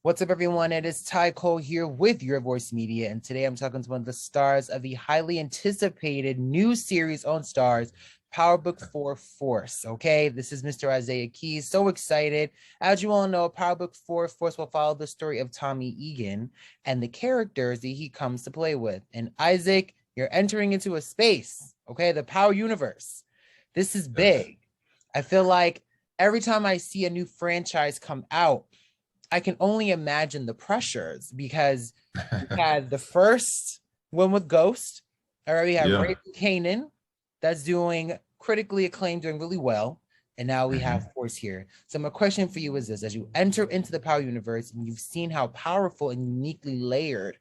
What's up, everyone? It is Ty Cole here with Your Voice Media, and today I'm talking to one of the stars of the highly anticipated new series on Starz, Power Book 4 Force. Okay, this is Mr. Isaiah Keys. So excited. As you all know, Power Book 4 Force will follow the story of Tommy Egan and the characters that he comes to play with. And Isaac, you're entering into a space, okay, the Power Universe. This is big. I feel like every time I see a new franchise come out, I can only imagine the pressures because we had the first one with Ghost. All right, we have Ray Kanan that's doing critically acclaimed, doing really well. And now we have Force here. So my question for you is this: as you enter into the Power universe and you've seen how powerful and uniquely layered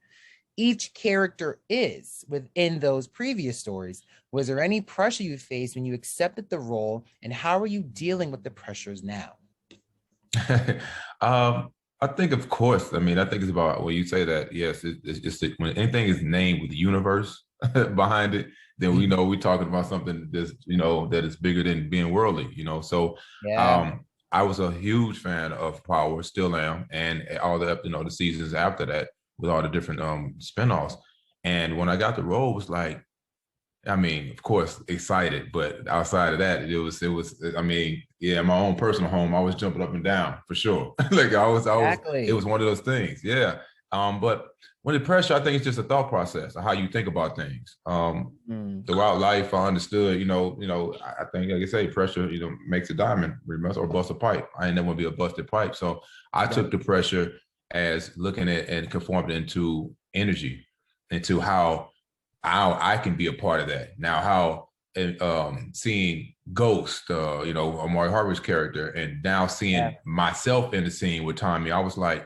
each character is within those previous stories, was there any pressure you faced when you accepted the role, and how are you dealing with the pressures now? I think, of course, I mean, I think it's about when you say that, yes, it's just when anything is named with the universe behind it, then we know we're talking about something that's, that is bigger than being worldly, So I was a huge fan of Power, still am, and all the seasons after that with all the different spinoffs. And when I got the role, it was like, I mean, of course, excited, but outside of that, it was, I mean, yeah, my own personal home, I was jumping up and down for sure. Like it was one of those things. Yeah. But when the pressure, I think it's just a thought process of how you think about things. Throughout life, I understood, I think, like I say, pressure, makes a diamond or bust a pipe. I ain't never want to be a busted pipe. So I took the pressure as looking at and conformed into energy, into how I can be a part of that. Now, how seeing Ghost, Amari Harvard's character, and now seeing myself in the scene with Tommy, I was like,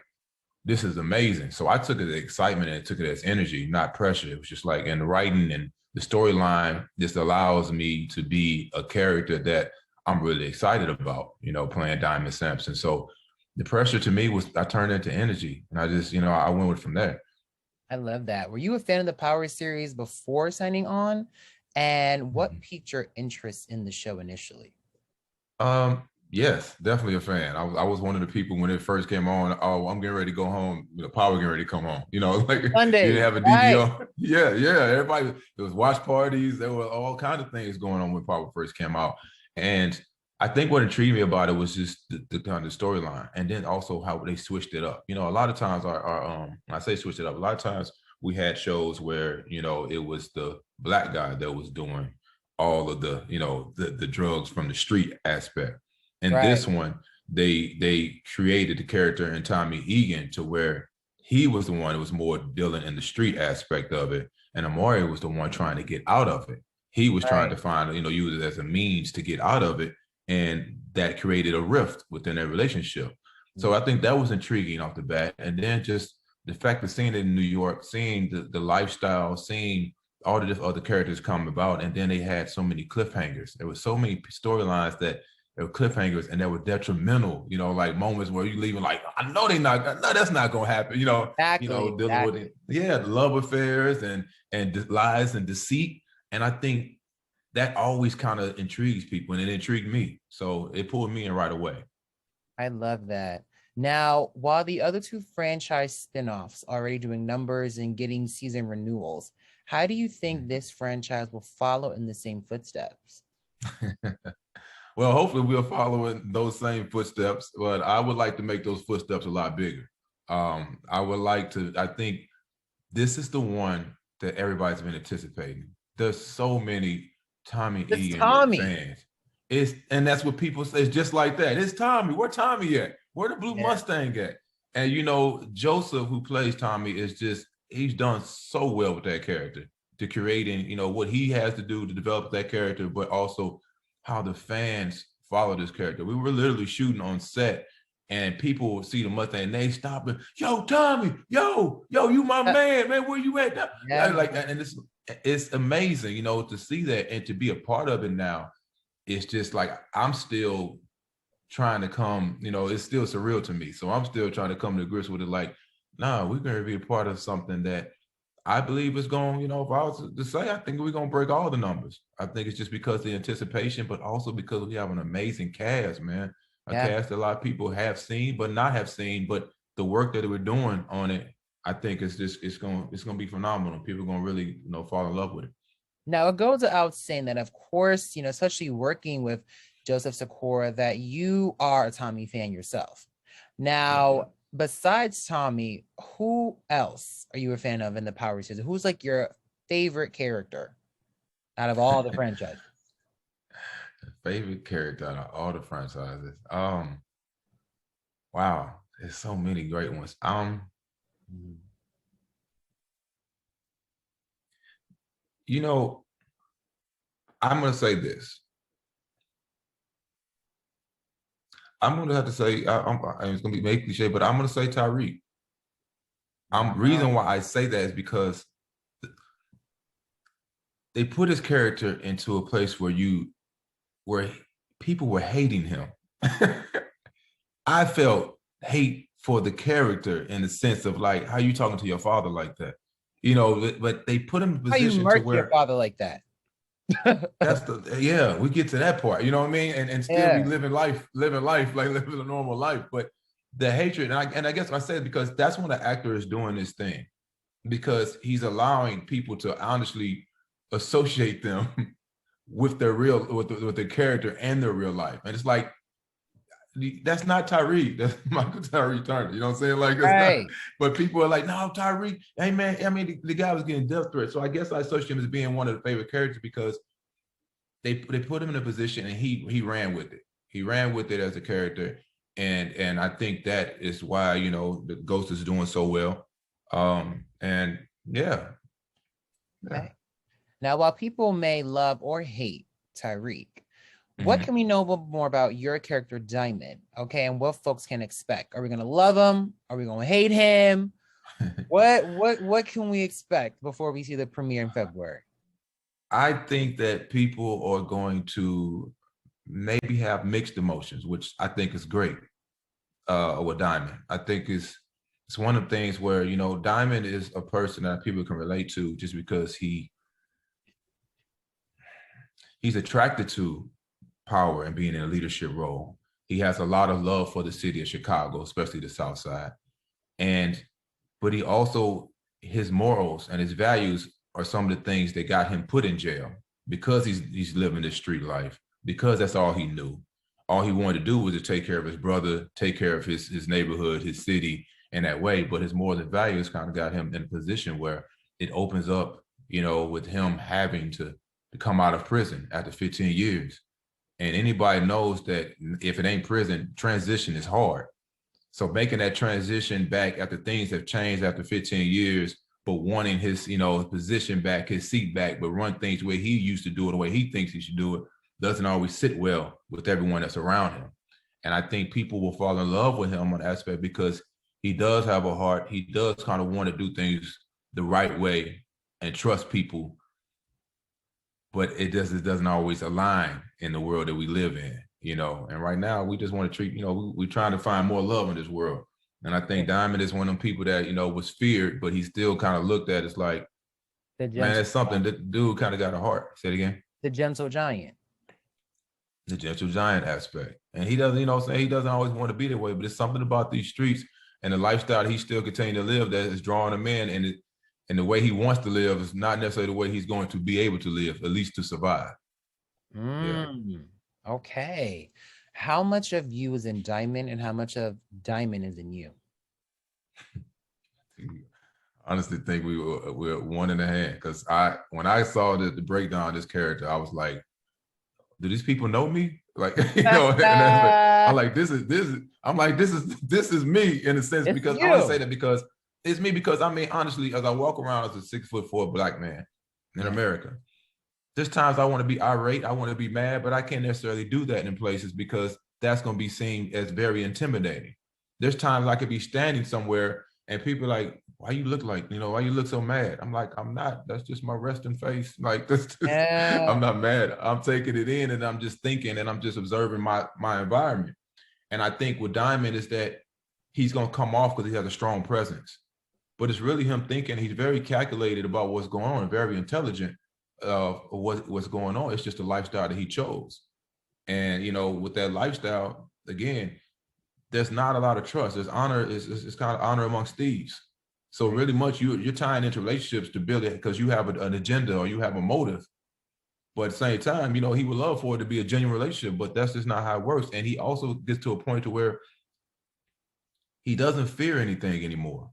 this is amazing. So I took it as excitement and took it as energy, not pressure. It was just like, in the writing and the storyline, this allows me to be a character that I'm really excited about, playing Diamond Sampson. So the pressure to me was, I turned into energy, and I just, I went with from there. I love that. Were you a fan of the Power series before signing on? And what piqued your interest in the show initially? Yes, definitely a fan. I was one of the people when it first came on. Oh, I'm getting ready to go home. Power getting ready to come home. Like Sunday, you didn't have a DVR. Yeah. Everybody, there was watch parties. There were all kinds of things going on when Power first came out. And I think what intrigued me about it was just the kind of storyline, and then also how they switched it up. A lot of times I say switched it up. A lot of times we had shows where it was the black guy that was doing all of the the drugs from the street aspect. And this one, they created the character in Tommy Egan to where he was the one that was more dealing in the street aspect of it, and Amari was the one trying to get out of it. He was trying to find use it as a means to get out of it. And that created a rift within their relationship. So I think that was intriguing off the bat. And then just the fact of seeing it in New York, seeing the lifestyle, seeing all the different other characters come about. And then they had so many cliffhangers. There were so many storylines that there were cliffhangers and that were detrimental, like moments where you leaving like, I know that's not going to happen, dealing with it. Yeah, the love affairs and lies and deceit. And I think that always kind of intrigues people, and it intrigued me. So it pulled me in right away. I love that. Now, while the other two franchise spinoffs are already doing numbers and getting season renewals, how do you think this franchise will follow in the same footsteps? Well, hopefully we'll follow in those same footsteps, but I would like to make those footsteps a lot bigger. I think this is the one that everybody's been anticipating. There's so many Tommy Egan fans. And that's what people say. It's just like that. It's Tommy. Where Tommy at? Where the blue Mustang at? And Joseph, who plays Tommy, he's done so well with that character, to creating, what he has to do to develop that character, but also how the fans follow this character. We were literally shooting on set, and people would see the Mustang and they stop and, yo, Tommy, yo, you my man, where you at? And it's amazing, to see that and to be a part of it now. It's just like, I'm still trying to come, it's still surreal to me. So I'm still trying to come to grips with it. Like, nah, we're going to be a part of something that I believe is going, if I was to say, I think we're going to break all the numbers. I think it's just because of the anticipation, but also because we have an amazing cast, man. A cast that a lot of people have seen, but not have seen, but the work that we're doing on it, I think it's gonna be phenomenal. People are gonna really, fall in love with it. Now it goes without saying that, of course, especially working with Joseph Sikora, that you are a Tommy fan yourself. Now, besides Tommy, who else are you a fan of in the Power season? Who's like your favorite character out of all the franchises? Favorite character out of all the franchises. Wow, there's so many great ones. I'm gonna say this. I'm gonna have to say, it's gonna be maybe cliche, but I'm gonna say Tyreek. Reason why I say that is because they put his character into a place where people were hating him. I felt hate for the character in the sense of like, how you talking to your father like that? But they put him in a position to where your father like that. we get to that part, you know what I mean? And still be living life, like living a normal life. But the hatred, and I guess I say it because that's when the actor is doing this thing, because he's allowing people to honestly associate them with their with their character and their real life. And it's like, that's not Tyreek. That's Michael Tyree Turner. You know what I'm saying? Like, it's not. But people are like, no, Tyreek. Hey, man. I mean, the guy was getting death threats. So I guess I associate him as being one of the favorite characters because they put him in a position and he ran with it. He ran with it as a character, and I think that is why the Ghost is doing so well. And yeah. Okay. Now, while people may love or hate Tyreek, what can we know more about your character Diamond? Okay, and what folks can expect? Are we gonna love him? Are we gonna hate him? What can we expect before we see the premiere in February? I think that people are going to maybe have mixed emotions, which I think is great. With Diamond, I think it's one of the things where Diamond is a person that people can relate to just because he's attracted to power and being in a leadership role. He has a lot of love for the city of Chicago, especially the South Side. But he also, his morals and his values are some of the things that got him put in jail, because he's living this street life, because that's all he knew. All he wanted to do was to take care of his brother, take care of his neighborhood, his city in that way. But his morals and values kind of got him in a position where it opens up, with him having to come out of prison after 15 years. And anybody knows that if it ain't prison, transition is hard. So making that transition back after things have changed after 15 years, but wanting his, position back, his seat back, but run things the way he used to do it, the way he thinks he should do it, doesn't always sit well with everyone that's around him. And I think people will fall in love with him on that aspect because he does have a heart. He does kind of want to do things the right way and trust people, but it doesn't always align in the world that we live in, and right now we just want to treat, we're trying to find more love in this world. And I think Diamond is one of them people that, was feared, but he still kind of looked at it as like, man, it's something that dude kind of got a heart. Say it again. The gentle giant. The gentle giant aspect. And he doesn't, he doesn't always want to be that way, but it's something about these streets and the lifestyle he still continue to live that is drawing him in. And the way he wants to live is not necessarily the way he's going to be able to live, at least to survive. Yeah. Okay. How much of you is in Diamond and how much of Diamond is in you? I honestly think we're one in a hand, because when I saw the breakdown of this character, I was like, do these people know me? Like, and I'm like, this is me in a sense, because I want to say that because it's me, because I mean, honestly, as I walk around as a 6'4" Black man in America, there's times I want to be irate, I want to be mad, but I can't necessarily do that in places because that's going to be seen as very intimidating. There's times I could be standing somewhere and people are like, why you look like, why you look so mad? I'm like, I'm not, that's just my resting face. Like, I'm not mad. I'm taking it in and I'm just thinking and I'm just observing my environment. And I think with Diamond is that he's going to come off because he has a strong presence. But it's really him thinking. He's very calculated about what's going on and very intelligent of what's going on. It's just the lifestyle that he chose. And, with that lifestyle, again, there's not a lot of trust. There's honor, it's kind of honor amongst thieves. So really much you're tying into relationships to build it because you have an agenda or you have a motive. But at the same time, you know, he would love for it to be a genuine relationship, but that's just not how it works. And he also gets to a point to where he doesn't fear anything anymore.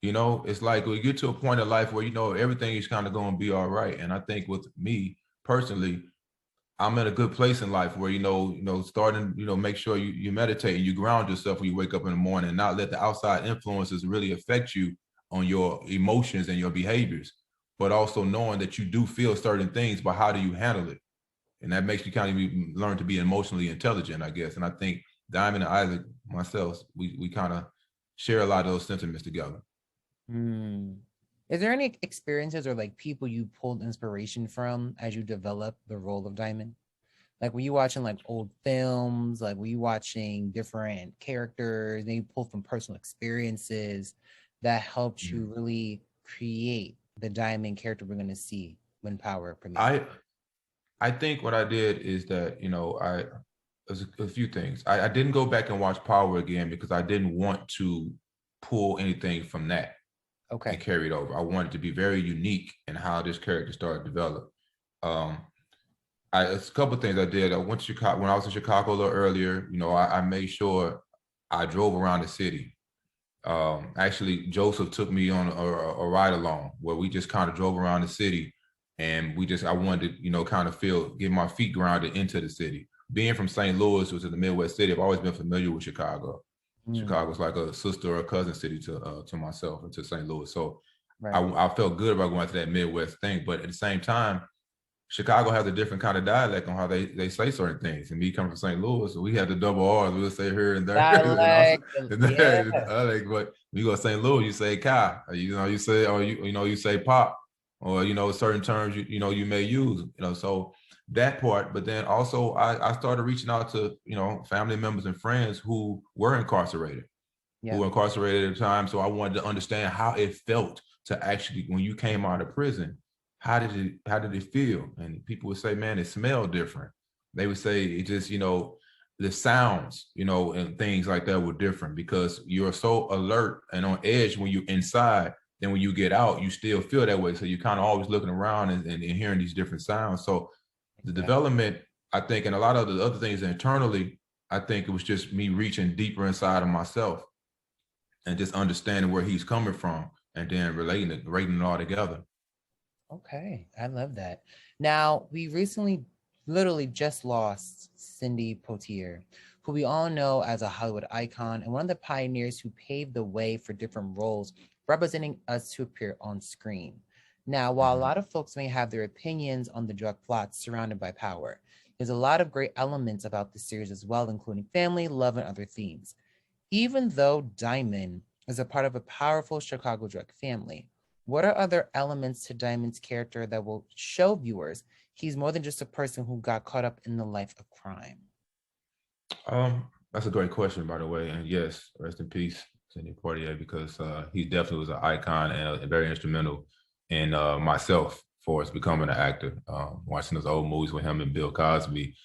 You know, it's like we get to a point of life where, you know, everything is kind of going to be all right. And I think with me personally, I'm in a good place in life where, starting, make sure you meditate and you ground yourself when you wake up in the morning and not let the outside influences really affect you on your emotions and your behaviors, but also knowing that you do feel certain things, but how do you handle it? And that makes you kind of learn to be emotionally intelligent, I guess. And I think Diamond and Isaac, myself, we kind of share a lot of those sentiments together. Is there any experiences or like people you pulled inspiration from as you develop the role of Diamond? Like, were you watching like old films? Like, were you watching different characters? And you pull from personal experiences that helped you really create the Diamond character we're going to see when Power premieres? I think what I did is that, there's a few things. I didn't go back and watch Power again because I didn't want to pull anything from that. Okay. And carry it over. I wanted to be very unique in how this character started to develop. A couple of things I did. I went to Chicago when I was in Chicago a little earlier. I made sure I drove around the city. Actually, Joseph took me on a ride along where we just kind of drove around the city, and I wanted to, kind of get my feet grounded into the city. Being from St. Louis, which is the Midwest city, I've always been familiar with Chicago. Chicago's like a sister or a cousin city to myself and to St. Louis. So I felt good about going to that Midwest thing. But at the same time, Chicago has a different kind of dialect on how they say certain things. And me coming from St. Louis, we had the double R's. We'll say here and there. Dialect, But when you go to St. Louis, you say "ka," you say, or you say "pop," or certain terms you may use. So that part, but then also I started reaching out to, family members and friends who were incarcerated, who were incarcerated at the time. So I wanted to understand how it felt to actually, when you came out of prison, how did it feel? And people would say, man, it smelled different. They would say it just, the sounds, and things like that were different because you're so alert and on edge when you're inside. Then when you get out, you still feel that way. So you're kind of always looking around and hearing these different sounds. So the development, I think, and a lot of the other things internally, I think it was just me reaching deeper inside of myself and just understanding where he's coming from and then relating it all together. Okay, I love that. Now, we recently literally just lost Cindy Poitier, who we all know as a Hollywood icon and one of the pioneers who paved the way for different roles representing us to appear on screen. Now, while a lot of folks may have their opinions on the drug plots surrounded by Power, there's a lot of great elements about the series as well, including family, love, and other themes. Even though Diamond is a part of a powerful Chicago drug family, what are other elements to Diamond's character that will show viewers he's more than just a person who got caught up in the life of crime? That's a great question, by the way. And yes, rest in peace, Cindy Poitier, because he definitely was an icon and very instrumental in myself for us becoming an actor. Watching those old movies with him and Bill Cosby,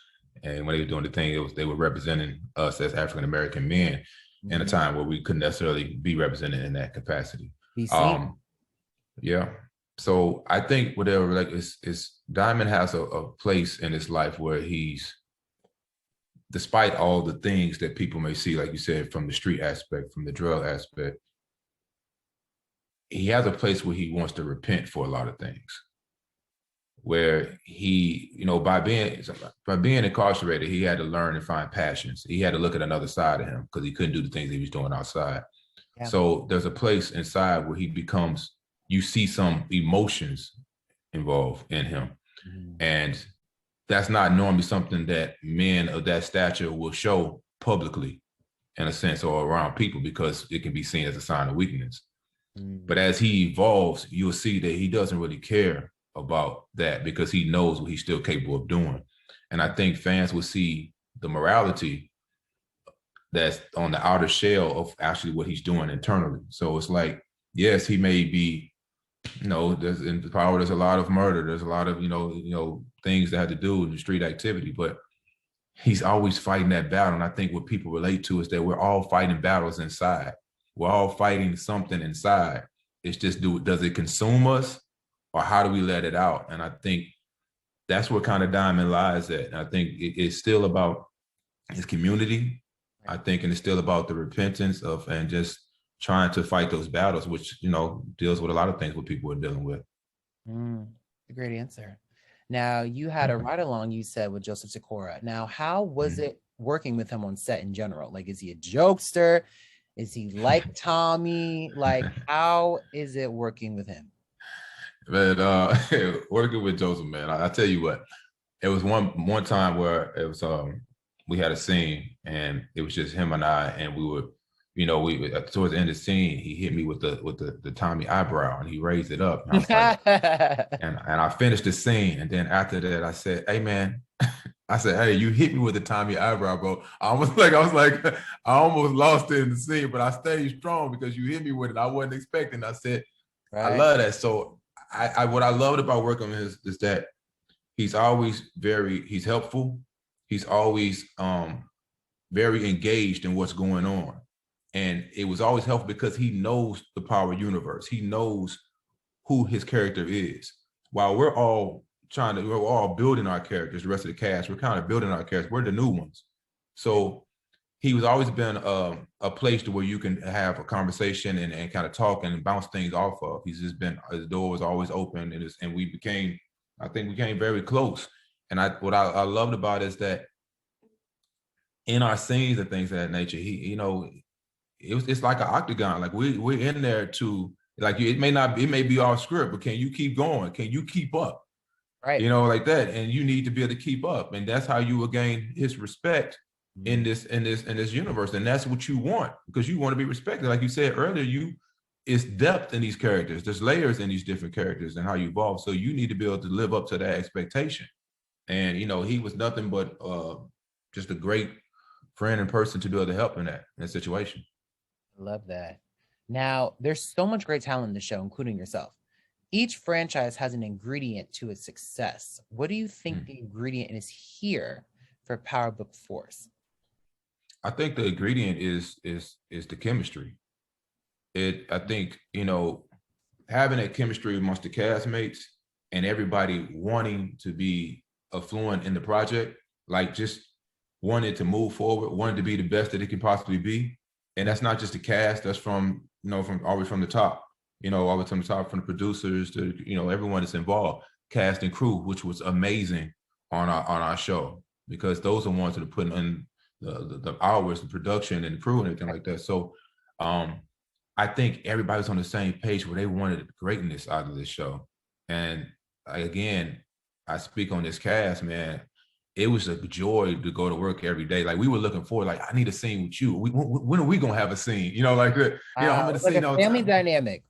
and when they were doing the thing, they were representing us as African American men in a time where we couldn't necessarily be represented in that capacity. Yeah. So I think whatever, like, is Diamond has a place in his life where he's, despite all the things that people may see, like you said, from the street aspect, from the drug aspect, he has a place where he wants to repent for a lot of things. Where he, by being incarcerated, he had to learn and find passions. He had to look at another side of him because he couldn't do the things he was doing outside. Yeah. So there's a place inside where he becomes, you see some emotions involved in him. And that's not normally something that men of that stature will show publicly, in a sense, or around people, because it can be seen as a sign of weakness. But as he evolves, you'll see that he doesn't really care about that because he knows what he's still capable of doing. And I think fans will see the morality that's on the outer shell of actually what he's doing internally. So it's like, yes, he may be, there's in Power, there's a lot of murder, there's a lot of, things that have to do with the street activity, but he's always fighting that battle. And I think what people relate to is that we're all fighting battles inside. We're all fighting something inside. It's just, does it consume us, or how do we let it out? And I think that's where kind of Diamond lies at. And I think it's still about his community, I think, and it's still about the repentance of, and just trying to fight those battles, which, deals with a lot of things what people are dealing with. A great answer. Now, you had a ride along, you said, with Joseph Sikora. Now, how was it working with him on set in general? Like, is he a jokester? Is he like Tommy? Like, how is it working with him? Man, working with Joseph, man, I tell you what, it was one time where it was we had a scene, and it was just him and I, and we were, we towards the end of the scene, he hit me with the Tommy eyebrow, and he raised it up, and I was like, and I finished the scene, and then after that, I said, "Hey, man," I said, "Hey, you hit me with the Tommy eyebrow, bro." I was like, I almost lost it in the scene, but I stayed strong because you hit me with it. I wasn't expecting. I said, right. I love that. So what I loved about working with him is that he's always he's helpful. He's always very engaged in what's going on. And it was always helpful because he knows the Power universe. He knows who his character is. While we're all building our characters, the rest of the cast, we're kind of building our characters. We're the new ones. So he was always been a place to where you can have a conversation and kind of talk and bounce things off of. He's just been, his door was always open, and we became very close. And what I loved about it is that in our scenes and things of that nature, he, it's like an octagon. Like we're in there to, like, it may be off script, but can you keep going? Can you keep up? Right. Like that. And you need to be able to keep up. And that's how you will gain his respect in this universe. And that's what you want, because you want to be respected. Like you said earlier, it's depth in these characters. There's layers in these different characters and how you evolve. So you need to be able to live up to that expectation. And, he was nothing but just a great friend and person to be able to help in that situation. I love that. Now, there's so much great talent in the show, including yourself. Each franchise has an ingredient to its success. What do you think the ingredient is here for Power Book Force? I think the ingredient is the chemistry. I think, having that chemistry amongst the castmates and everybody wanting to be affluent in the project, like just wanted to move forward, wanted to be the best that it can possibly be. And that's not just the cast, that's from always from the top, always from the top, from the producers to, everyone that's involved, cast and crew, which was amazing on our show, because those are ones that are putting in the hours, the production and the crew and everything like that. So I think everybody's on the same page where they wanted greatness out of this show. And again, I speak on this cast, man. It was a joy to go to work every day. Like, we were looking forward, like, I need a scene with you. When are we gonna have a scene? Like that. I'm in the scene. Like a family dynamic.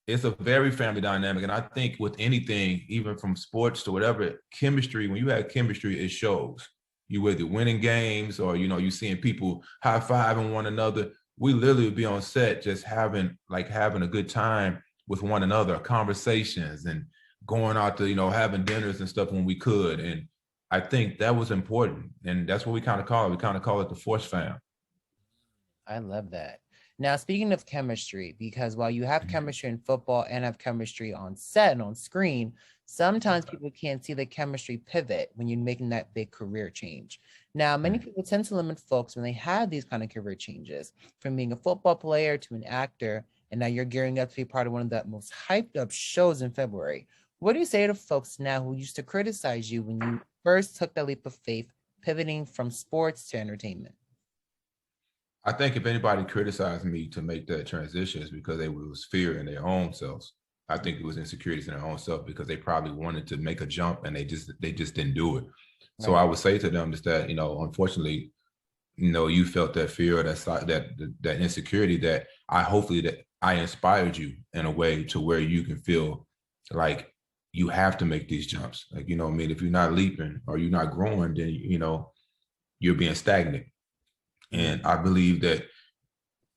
It's a very family dynamic. And I think with anything, even from sports to whatever, chemistry, when you have chemistry, it shows. You whether winning games or, you seeing people high-fiving one another. We literally would be on set just having a good time with one another, conversations, and going out to, having dinners and stuff when we could. And I think that was important. And that's what we kind of call it. We kind of call it the Force fam. I love that. Now, speaking of chemistry, because while you have chemistry in football and have chemistry on set and on screen, sometimes people can't see the chemistry pivot when you're making that big career change. Now, many people tend to limit folks when they have these kind of career changes, from being a football player to an actor, and now you're gearing up to be part of one of the most hyped up shows in February. What do you say to folks now who used to criticize you when you first took that leap of faith, pivoting from sports to entertainment? I think if anybody criticized me to make that transition, it's because they was fear in their own selves. I think it was insecurities in their own self, because they probably wanted to make a jump and they just didn't do it. Right. So I would say to them is that, unfortunately, you felt that fear, that insecurity, that I inspired you in a way to where you can feel like you have to make these jumps. Like, if you're not leaping or you're not growing, then, you're being stagnant. And I believe that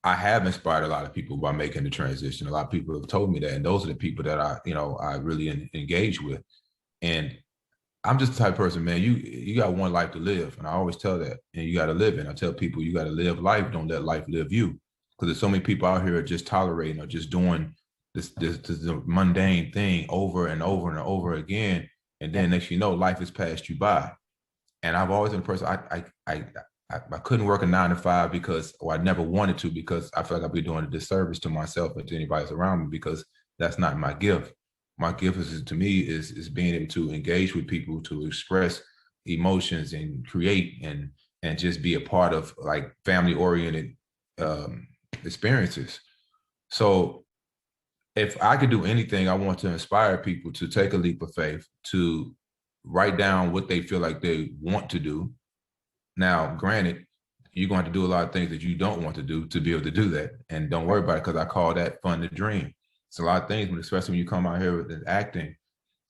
I have inspired a lot of people by making the transition. A lot of people have told me that, and those are the people that I really engage with. And I'm just the type of person, man. You got one life to live, and I always tell that, and you got to live it. I tell people you got to live life. Don't let life live you, because there's so many people out here just tolerating or just doing this mundane thing over and over and over again, and then next you know, life has passed you by. And I've always been a person. I couldn't work a 9 to 5 because, or I never wanted to, because I feel like I'd be doing a disservice to myself and to anybody else around me, because that's not my gift. My gift is, to me, is being able to engage with people, to express emotions and create and just be a part of like family oriented experiences. So if I could do anything, I want to inspire people to take a leap of faith, to write down what they feel like they want to do. Now, granted, you're going to have to do a lot of things that you don't want to do to be able to do that. And don't worry about it, because I call that fun to dream. It's a lot of things, especially when you come out here with acting,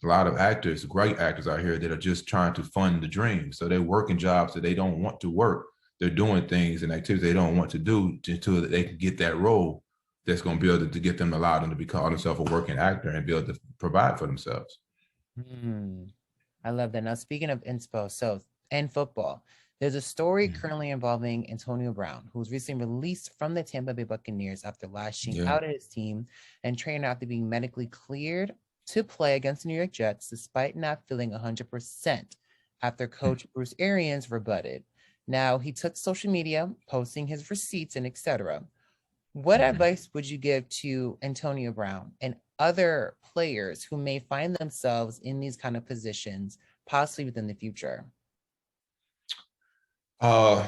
a lot of actors, great actors out here that are just trying to fund the dream. So they're working jobs that they don't want to work. They're doing things and activities they don't want to do until they can get that role that's going to be able to get them, allow them to become themselves a working actor and be able to provide for themselves. I love that. Now, speaking of inspo, so in football, there's a story currently involving Antonio Brown, who was recently released from the Tampa Bay Buccaneers after lashing out at his team and training after being medically cleared to play against the New York Jets, despite not feeling 100% after coach Bruce Arians rebutted. Now, he took social media, posting his receipts and etc. What advice would you give to Antonio Brown and other players who may find themselves in these kind of positions, possibly within the future? You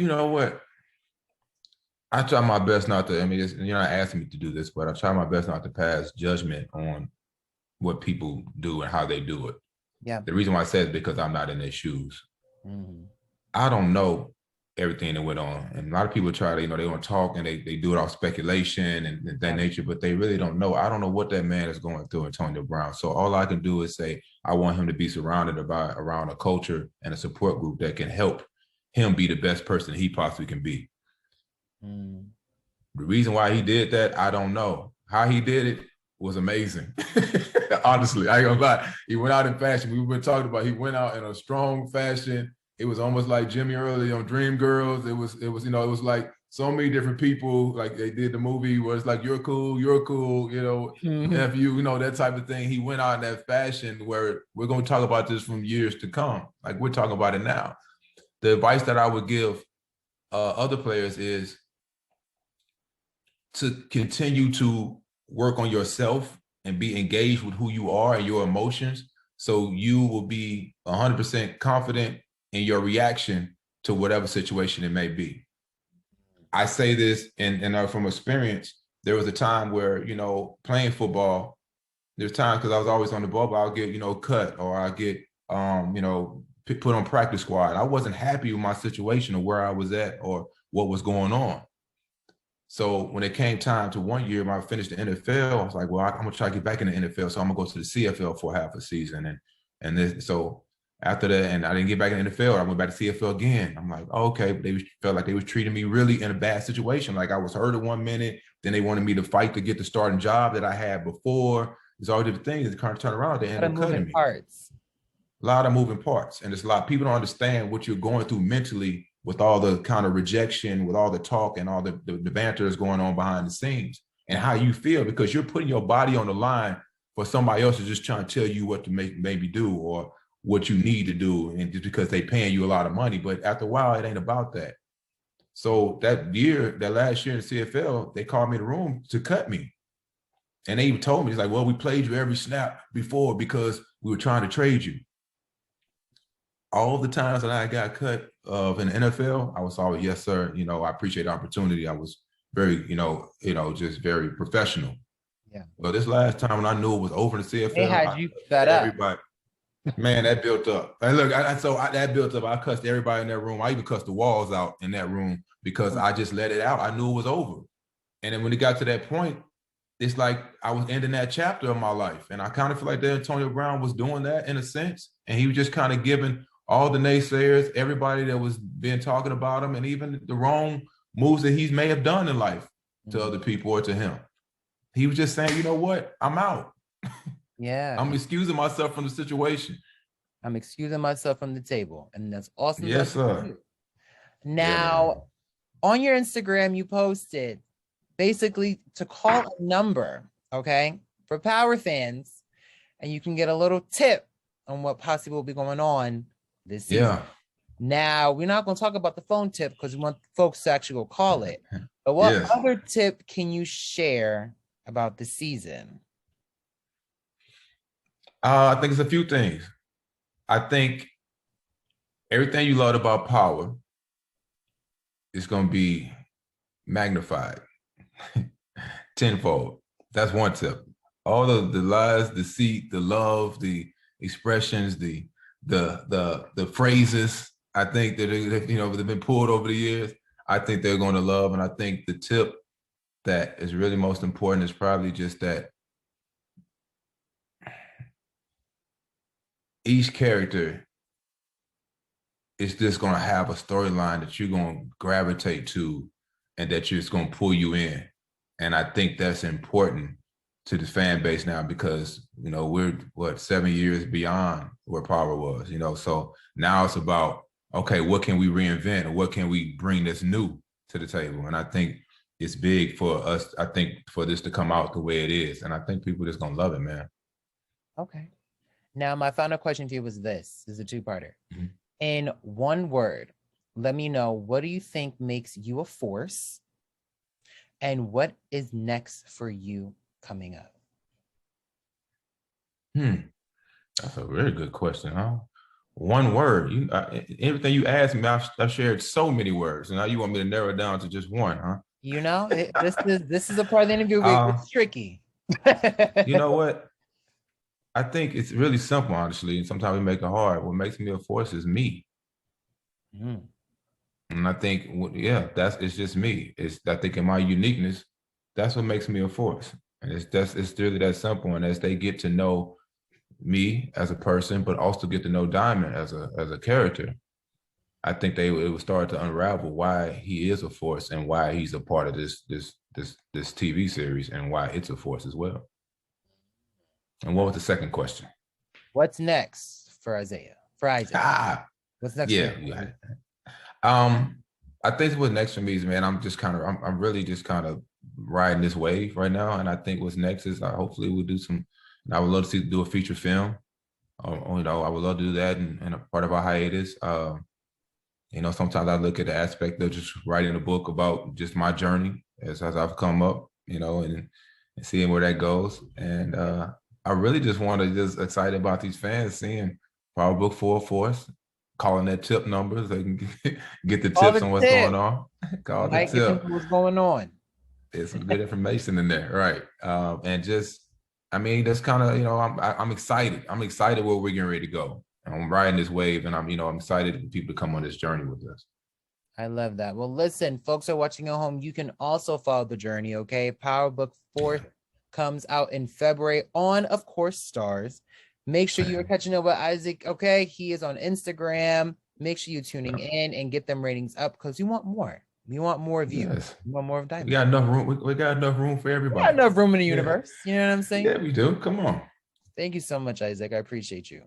know what? I try my best not to, I mean, you're not asking me to do this, but I try my best not to pass judgment on what people do and how they do it. Yeah. The reason why I said it is because I'm not in their shoes. I don't know everything that went on. And a lot of people try to, you know, they want to talk and they do it off speculation and that nature, but they really don't know. I don't know what that man is going through, Antonio Brown. So all I can do is say, I want him to be surrounded around a culture and a support group that can help him be the best person he possibly can be. The reason why he did that, I don't know. How he did it was amazing. Honestly, I ain't gonna lie. He went out in fashion. We've been talking about, he went out in a strong fashion. It was almost like Jimmy Early on Dreamgirls. It was, you know, it was like so many different people, like they did the movie where it's like, you're cool, you know, if you know, that type of thing. He went out in that fashion where we're going to talk about this from years to come. Like we're talking about it now. The advice that I would give other players is to continue to work on yourself and be engaged with who you are and your emotions, so you will be 100% confident in your reaction to whatever situation it may be. I say this and from experience. There was a time where, you know, playing football, there's times, because I was always on the ball, but I'll get, you know, cut, or I'll get, you know, put on practice squad. I wasn't happy with my situation or where I was at or what was going on. So when it came time to one year, when I finished the NFL, I was like, well, I'm gonna try to get back in the NFL. So I'm gonna go to the CFL for half a season. And this, so after that, and I didn't get back in the NFL, I went back to CFL again. I'm like, oh, okay, but felt like they was treating me really in a bad situation. Like I was hurt at 1 minute, then they wanted me to fight to get the starting job that I had before. There's all different things that kind of turn around. They end up cutting me. A lot of moving parts. And it's a lot, people don't understand what you're going through mentally with all the kind of rejection, with all the talk and all the banter that's going on behind the scenes, and how you feel, because you're putting your body on the line for somebody else to just trying to tell you what to maybe do or what you need to do, and just because they paying you a lot of money. But after a while, it ain't about that. So that last year in the CFL, they called me in the room to cut me. And they even told me, it's like, well, we played you every snap before because we were trying to trade you. All the times that I got cut in the NFL, I was always, yes, sir. You know, I appreciate the opportunity. I was very, just very professional. Yeah. Well, this last time when I knew it was over in the CFL, they had you fed up. Everybody, man, that built up. And look, that built up. I cussed everybody in that room. I even cussed the walls out in that room because I just let it out. I knew it was over. And then when it got to that point, it's like I was ending that chapter of my life. And I kind of feel like that Antonio Brown was doing that in a sense. And he was just kind of giving all the naysayers, everybody that was been talking about him, and even the wrong moves that he may have done in life to other people or to him. He was just saying, you know what, I'm out. Yeah. I'm excusing myself from the situation. I'm excusing myself from the table. And that's awesome. Yes, sir. Yeah, man. Now, on your Instagram, you posted basically to call a number, okay, for Power fans, and you can get a little tip on what possibly will be going on this season. Yeah. Now, we're not going to talk about the phone tip because we want folks to actually go call it. But what Yes. other tip can you share about the season? I think it's a few things. I think everything you loved about Power is going to be magnified tenfold. That's one tip. All the lies, the deceit, the love, the expressions, the phrases, I think that they've been pulled over the years. I think they're going to love, and I think the tip that is really most important is probably just that each character is just going to have a storyline that you're going to gravitate to and that you're just going to pull you in. And I think that's important to the fan base now because, we're 7 years beyond where Power was, so now it's about, okay, what can we reinvent or what can we bring that's new to the table? And I think it's big for us, I think, for this to come out the way it is. And I think people are just going to love it, man. Okay. Now, my final question to you was this. This is a two-parter. Mm-hmm. In one word, let me know, what do you think makes you a force? And what is next for you coming up? That's a very good question, huh? One word. Everything you asked me, I've shared so many words, and now you want me to narrow it down to just one, huh? This is a part of the interview where it's tricky. You know what? I think it's really simple, honestly, and sometimes we make it hard. What makes me a force is me. And I think, it's just me. I think in my uniqueness, that's what makes me a force. And it's really that simple. And as they get to know me as a person, but also get to know Diamond as a character, I think it will start to unravel why he is a force and why he's a part of this TV series and why it's a force as well. And what was the second question? What's next for Isaiah? For Isaac? What's next? Yeah. I think what's next for me is, man, I'm really just kind of riding this wave right now. And I think what's next is hopefully we'll do I would love to do a feature film. I would love to do that and a part of our hiatus. Sometimes I look at the aspect of just writing a book about just my journey as I've come up, and seeing where that goes. And I really just want to just excited about these fans seeing Power Book 4 Force, calling that tip numbers. They can get the tips on what's going on. Call the tip. What's going on. There's some good information in there, right? And just, that's kind of, I'm excited. I'm excited where we're getting ready to go. I'm riding this wave, and I'm excited for people to come on this journey with us. I love that. Well, listen, folks are watching at home. You can also follow the journey, okay? Power Book 4 comes out in February on, of course, Starz. Make sure you're catching up with Isaac, okay? He is on Instagram. Make sure you're tuning in and get them ratings up because you want more. We want more views. Yes. We want more of Diamond. We got enough room. We got enough room for everybody. We got enough room in the universe. You know what I'm saying? Yeah, we do. Come on. Thank you so much, Isaac. I appreciate you.